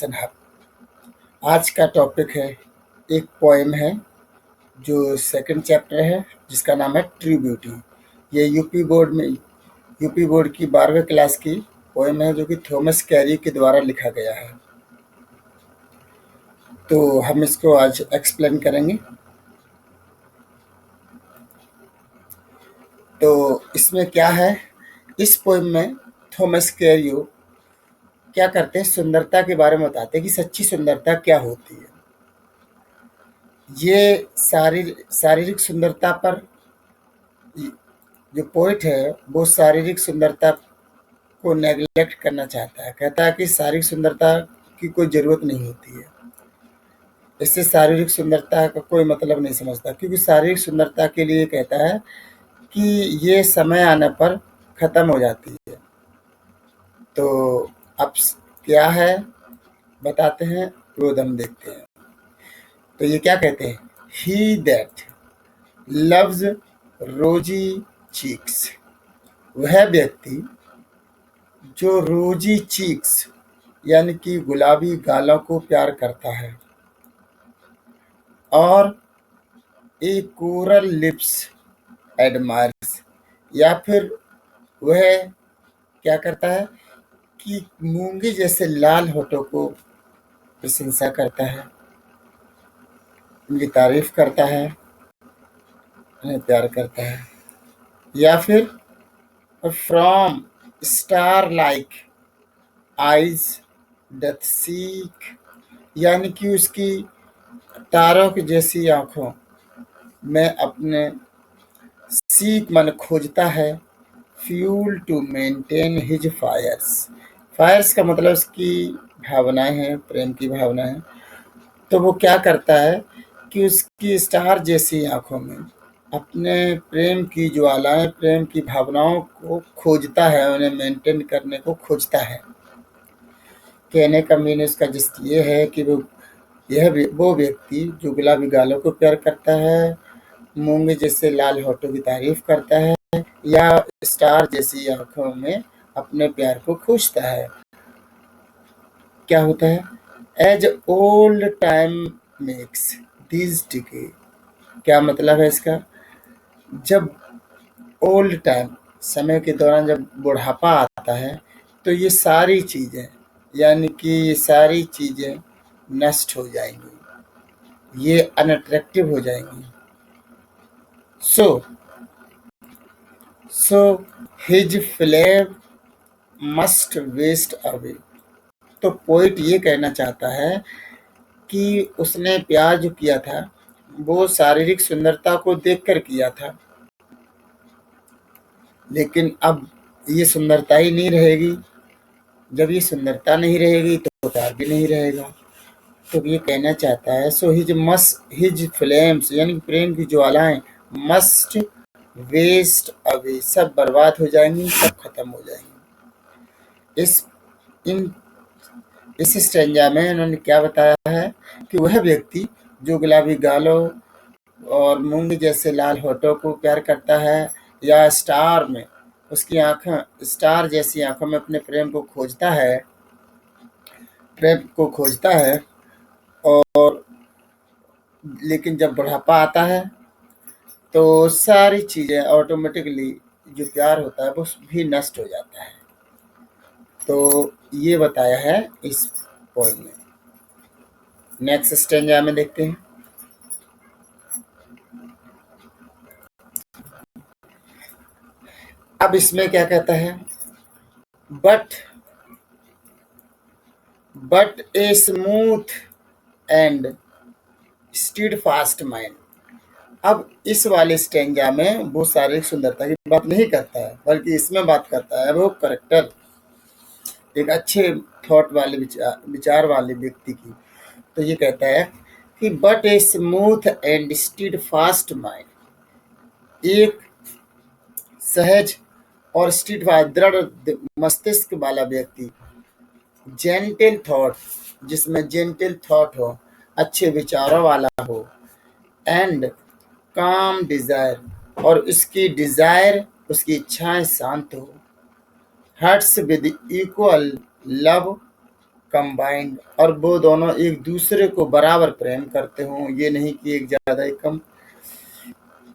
Hub. आज का topic है, एक पोएम है जो सेकंड चैप्टर है, जिसका नाम है ट्रू ब्यूटी। ये यूपी बोर्ड की 12वीं क्लास की पोएम है, जो कि थॉमस कैरी के द्वारा लिखा गया है। तो हम इसको आज एक्सप्लेन करेंगे। तो इसमें क्या है, इस पोएम में थॉमस कैरियो क्या करते हैं, सुंदरता के बारे में बताते हैं कि सच्ची सुंदरता क्या होती है। ये शारीरिक सुंदरता पर, जो पोइट है वो शारीरिक सुंदरता को नेग्लेक्ट करना चाहता है। कहता है कि शारीरिक सुंदरता की कोई ज़रूरत नहीं होती है। इससे शारीरिक सुंदरता का कोई मतलब नहीं समझता, क्योंकि शारीरिक सुंदरता के लिए कहता है कि ये समय आने पर ख़त्म हो जाती है। तो अब क्या है बताते हैं, वो हम देखते हैं। तो ये क्या कहते हैं, ही दैट लव्स रोजी चीक्स, वह व्यक्ति जो रोजी चीक्स यानी कि गुलाबी गालों को प्यार करता है, और ए कोरल लिप्स एडमायर्स, या फिर वह क्या करता है कि मूंगे जैसे लाल होठों को प्रशंसा करता है, उनकी तारीफ करता है, उन्हें प्यार करता है। या फिर from star like eyes doth seek, यानी कि उसकी तारों की जैसी आंखों में अपने सीक मन खोजता है। Fuel to maintain his fires, fires का मतलब उसकी भावनाएं हैं, प्रेम की भावनाएं। तो वो क्या करता है कि उसकी स्टार जैसी आंखों में अपने प्रेम की ज्वालाएं, प्रेम की भावनाओं को खोजता है, उन्हें मेंटेन करने को खोजता है। कहने का मीन इसका जिस ये है कि वो व्यक्ति जो गुलाबी गालों को प्यार करता है, मूंगे जैसे लाल होठों की तारीफ करता है, या स्टार जैसी आंखों में अपने प्यार को खोजता है। क्या होता है, as old time makes these decay, क्या मतलब है इसका, जब ओल्ड टाइम समय के दौरान जब बुढ़ापा आता है, तो ये सारी चीज़ें, यानी कि ये सारी चीज़ें नष्ट हो जाएंगी, ये अनअट्रैक्टिव हो जाएंगी। So so his flame must waste away. तो पोइट ये कहना चाहता है कि उसने प्यार जो किया था वो शारीरिक सुंदरता को देखकर किया था, लेकिन अब ये सुंदरता ही नहीं रहेगी। जब ये सुंदरता नहीं रहेगी तो प्यार भी नहीं रहेगा। तो ये कहना चाहता है, सो हिज फ्लेम्स यानी प्रेम की ज्वालाएं मस्ट वेस्ट अवे, सब बर्बाद हो जाएंगी, सब खत्म हो जाएंगी। इस इन इस स्टेंजा में इन्होंने क्या बताया है कि वह व्यक्ति जो गुलाबी गालों और मूंग जैसे लाल होठों को प्यार करता है, या स्टार में उसकी आंखें स्टार जैसी आंखों में अपने प्रेम को खोजता है, और लेकिन जब बुढ़ापा आता है तो सारी चीज़ें ऑटोमेटिकली, जो प्यार होता है वो भी नष्ट हो जाता है। तो ये बताया है इस पोएम में। नेक्स्ट स्टेंजा में देखते हैं। अब इसमें क्या कहता है, but a smooth and stead fast mind. अब इस वाले स्टेंजा में वो शारीरिक सुंदरता की बात नहीं करता है, बल्कि इसमें बात करता है वो करेक्टर, एक अच्छे थॉट वाले विचार वाले व्यक्ति की। तो ये कहता है कि but a smooth and stead fast mind, एक सहज और स्टीड दृढ़ मस्तिष्क वाला व्यक्ति, जेंटल थॉट, जिसमें जेंटल थॉट हो, अच्छे विचारों वाला हो, एंड काम डिजायर, और उसकी इच्छाएं शांत हो, hearts with equal love combined, और वो दोनों एक दूसरे को बराबर प्रेम करते हों, ये नहीं कि एक ज़्यादा एक कम।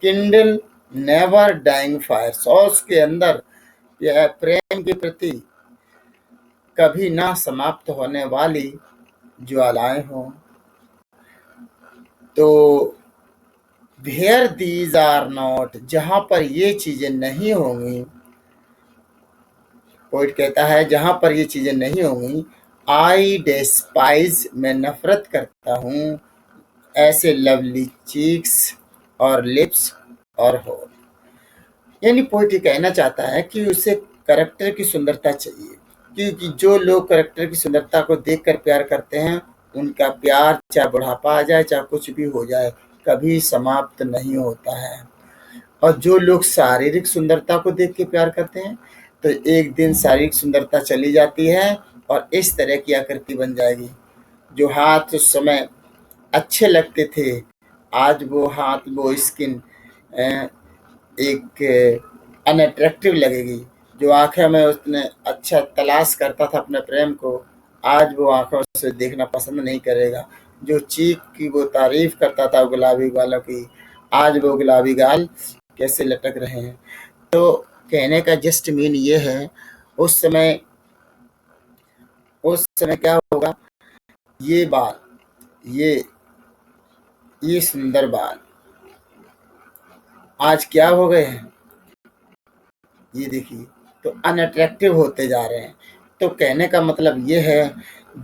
किंडल नेवर डाइंग फायर्स, और उसके अंदर यह प्रेम के प्रति कभी ना समाप्त होने वाली ज्वालाएं हों। तो वेयर दीज आर नॉट, जहां पर ये चीजें नहीं होंगी, पोइट कहता है जहां पर ये चीजें नहीं होंगी, आई डेस्पाइज, मैं नफरत करता हूँ, ऐसे लवली चीक्स और लिप्स और होठ। यानी पोइट ये कहना चाहता है कि उसे करैक्टर की सुंदरता चाहिए, क्योंकि जो लोग करैक्टर की सुंदरता को देखकर प्यार करते हैं, उनका प्यार चाहे बुढ़ापा आ जाए चाहे कुछ भी हो जाए, कभी समाप्त नहीं होता है। और जो लोग शारीरिक सुंदरता को देख के प्यार करते हैं, तो एक दिन शारीरिक सुंदरता चली जाती है और इस तरह की आकृति बन जाएगी। जो हाथ उस समय अच्छे लगते थे, आज वो हाथ, वो स्किन एक अनअट्रैक्टिव लगेगी। जो आंखें में उसने अच्छा तलाश करता था अपने प्रेम को, आज वो आंखों से देखना पसंद नहीं करेगा। जो चीख की वो तारीफ करता था गुलाबी गालों की, आज वो गुलाबी गाल कैसे लटक रहे हैं। तो कहने का जस्ट मीन ये है, उस समय उस समय क्या होगा, ये बाल, ये ये सुंदर बाल आज क्या हो गए हैं, ये देखिए, तो अनअट्रैक्टिव होते जा रहे हैं। तो कहने का मतलब ये है,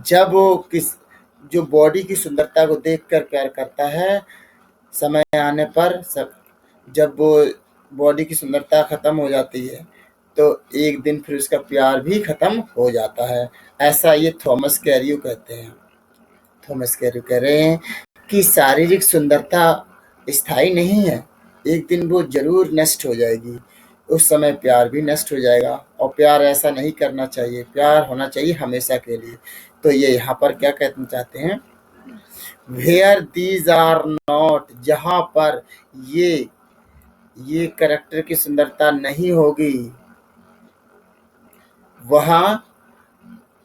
जब वो किस जो बॉडी की सुंदरता को देखकर प्यार करता है, समय आने पर सब, जब वो बॉडी की सुंदरता खत्म हो जाती है, तो एक दिन फिर उसका प्यार भी खत्म हो जाता है। ऐसा ये थॉमस कैरियो कहते हैं। थॉमस कैरियो कह रहे हैं कि शारीरिक सुंदरता स्थायी नहीं है, एक दिन वो जरूर नष्ट हो जाएगी, उस समय प्यार भी नष्ट हो जाएगा। और प्यार ऐसा नहीं करना चाहिए, प्यार होना चाहिए हमेशा के लिए। तो ये यहाँ पर क्या कहना चाहते हैं, वेयर दीज आर नॉट, जहाँ पर ये करैक्टर की सुंदरता नहीं होगी, वहाँ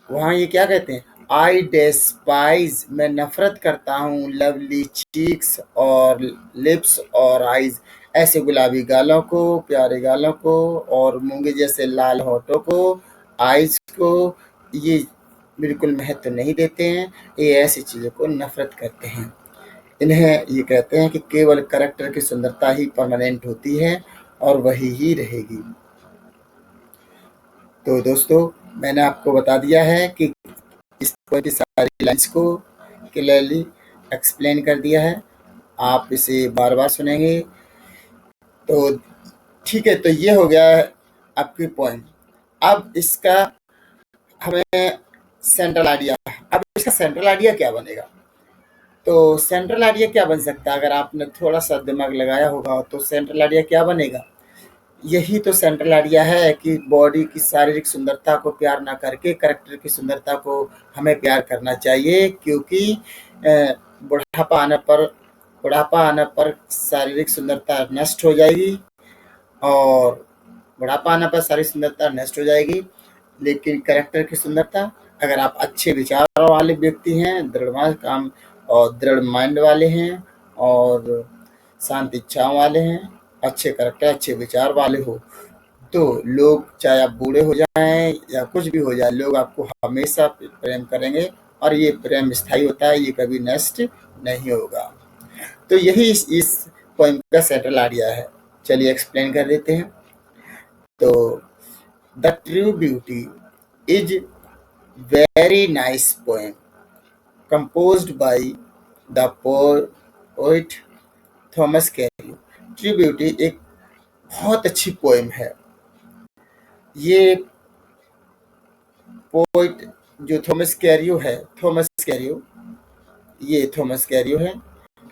वहाँ ये क्या कहते हैं, आई डेस्पाइज, मैं नफरत करता हूँ, लवली चीक्स और लिप्स और आईज, ऐसे गुलाबी गालों को, प्यारे गालों को, और मूंगे जैसे लाल होठों को, आईज को, ये बिल्कुल महत्व नहीं देते हैं। ये ऐसी चीज़ों को नफरत करते हैं। इन्हें ये कहते हैं कि केवल करैक्टर की सुंदरता ही परमानेंट होती है और वही ही रहेगी। तो दोस्तों, मैंने आपको बता दिया है कि इस पोएम की सारी लाइन्स को क्लियरली एक्सप्लेन कर दिया है। आप इसे बार-बार सुनेंगे तो ठीक है। तो ये हो गया है आपकी पोएम। अब इसका हमें सेंट्रल आइडिया, अब इसका सेंट्रल आइडिया क्या बनेगा? तो सेंट्रल आइडिया क्या बन सकता है? अगर आपने थोड़ा-सा दिमाग लगाया होगा तो सेंट्रल आइडिया क्या बनेगा? यही तो सेंट्रल आइडिया है कि बॉडी की शारीरिक सुंदरता को प्यार ना करके करैक्टर की सुंदरता को हमें प्यार करना चाहिए, क्योंकि बुढ़ापा आने पर बुढ़ापा आने पर शारीरिक सुंदरता नष्ट हो जाएगी, और बुढ़ापा आने पर सारी सुंदरता नष्ट हो जाएगी। लेकिन करैक्टर की सुंदरता, अगर आप अच्छे विचारों वाले व्यक्ति हैं, दृढ़ माइंड वाले हैं और शांत इच्छाओं वाले हैं, अच्छे करैक्टर, अच्छे विचार वाले हो, तो लोग चाहे आप बूढ़े हो जाएँ या कुछ भी हो जाए, लोग आपको हमेशा प्रेम करेंगे, और ये प्रेम स्थायी होता है, ये कभी नष्ट नहीं होगा। तो यही इस पोएम का सेंट्रल आइडिया है। चलिए एक्सप्लेन कर देते हैं। तो the true beauty is very nice poem composed by the poet Thomas Cairo. True beauty एक बहुत अच्छी पोएम है। ये पोएट जो थॉमस कैरियो है,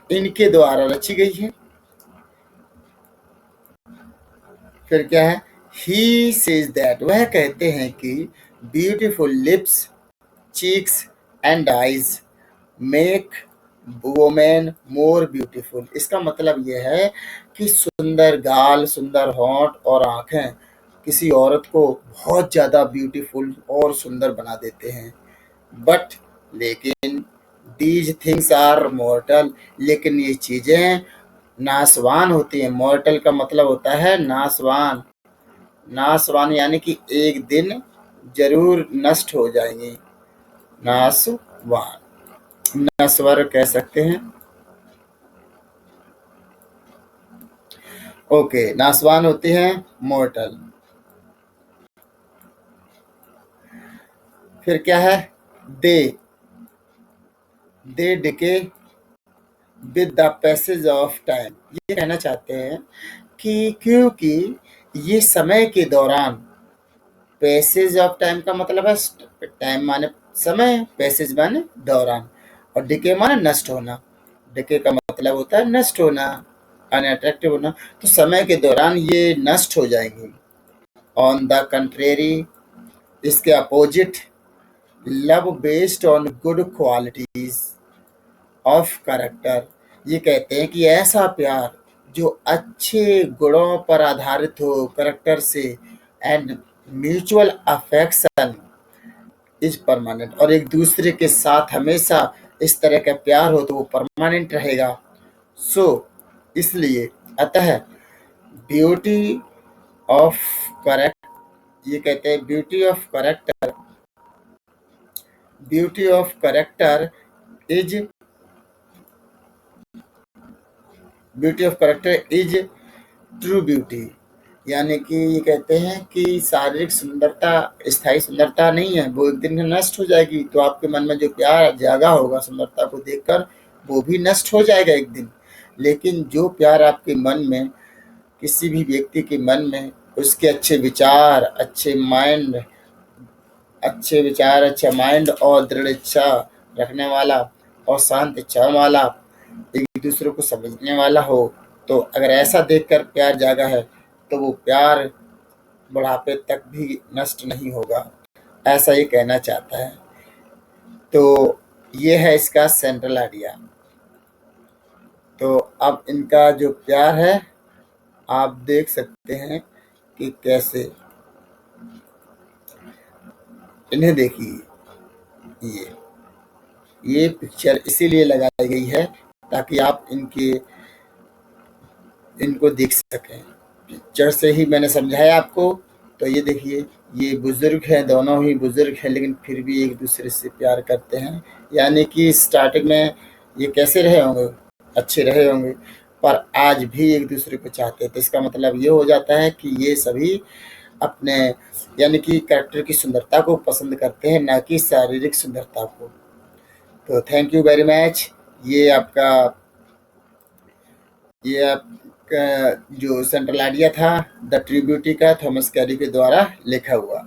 इनके द्वारा रची गई है। फिर क्या है, ही सेज दैट, वह कहते हैं कि beautiful lips, cheeks and eyes make women more beautiful. इसका मतलब यह है कि सुंदर गाल, सुंदर होंठ और आंखें किसी औरत को बहुत ज़्यादा ब्यूटीफुल और सुंदर बना देते हैं। बट लेकिन दीज थिंग्स आर मॉर्टल, लेकिन ये चीजें नासवान होती हैं। मॉर्टल का मतलब होता है नासवान। नासवान यानी कि एक दिन जरूर नष्ट हो जाएंगी। नासवान, नस्वर कह सकते हैं। ओके, नासवान होती हैं मॉर्टल। फिर क्या है? They they decay with the passage of time. ये कहना चाहते हैं कि क्योंकि ये समय के दौरान, पैसेज ऑफ टाइम का मतलब है टाइम माने समय, पैसेज माने दौरान, और डिके माने नष्ट होना। डिके का मतलब होता है नष्ट होना, अनअट्रैक्टिव होना। तो समय के दौरान ये नष्ट हो जाएंगी। ऑन द कंट्रेरी, इसके opposite, love based on good qualities of character, ये कहते हैं कि ऐसा प्यार जो अच्छे गुणों पर आधारित हो करेक्टर से, and mutual affection is permanent, और एक दूसरे के साथ हमेशा इस तरह का प्यार हो तो वो परमानेंट रहेगा। सो इसलिए, अतः ब्यूटी ऑफ करेक्ट, ये कहते हैं beauty of character is beauty of character is true beauty. यानी कि ये कहते हैं कि शारीरिक सुंदरता स्थायी सुंदरता नहीं है, वो एक दिन नष्ट हो जाएगी। तो आपके मन में जो प्यार जागा होगा सुंदरता को देखकर, वो भी नष्ट हो जाएगा एक दिन। लेकिन जो प्यार आपके मन में, किसी भी व्यक्ति के मन में, उसके अच्छे विचार, अच्छा माइंड और दृढ़ इच्छा रखने वाला और शांत इच्छा वाला, एक दूसरे को समझने वाला हो, तो अगर ऐसा देखकर प्यार जागा है तो वो प्यार बुढ़ापे तक भी नष्ट नहीं होगा, ऐसा ये कहना चाहता है। तो ये है इसका सेंट्रल आइडिया। तो अब इनका जो प्यार है, आप देख सकते हैं कि कैसे, इन्हें देखिए। ये ये पिक्चर इसीलिए लगाई गई है ताकि आप इनको देख सकें। पिक्चर से ही मैंने समझाया आपको। तो ये देखिए, ये बुजुर्ग हैं, दोनों ही बुजुर्ग हैं, लेकिन फिर भी एक दूसरे से प्यार करते हैं। यानी कि स्टार्टिंग में ये कैसे रहे होंगे, अच्छे रहे होंगे, पर आज भी एक दूसरे को चाहते हैं। तो इसका मतलब ये हो जाता है कि ये सभी अपने, यानी कि कैरेक्टर की सुंदरता को पसंद करते हैं, ना कि शारीरिक सुंदरता को। तो थैंक यू वेरी मच। ये आपका ये आपका जो सेंट्रल आइडिया था द ट्रू ब्यूटी का, थॉमस कैरी के द्वारा लिखा हुआ।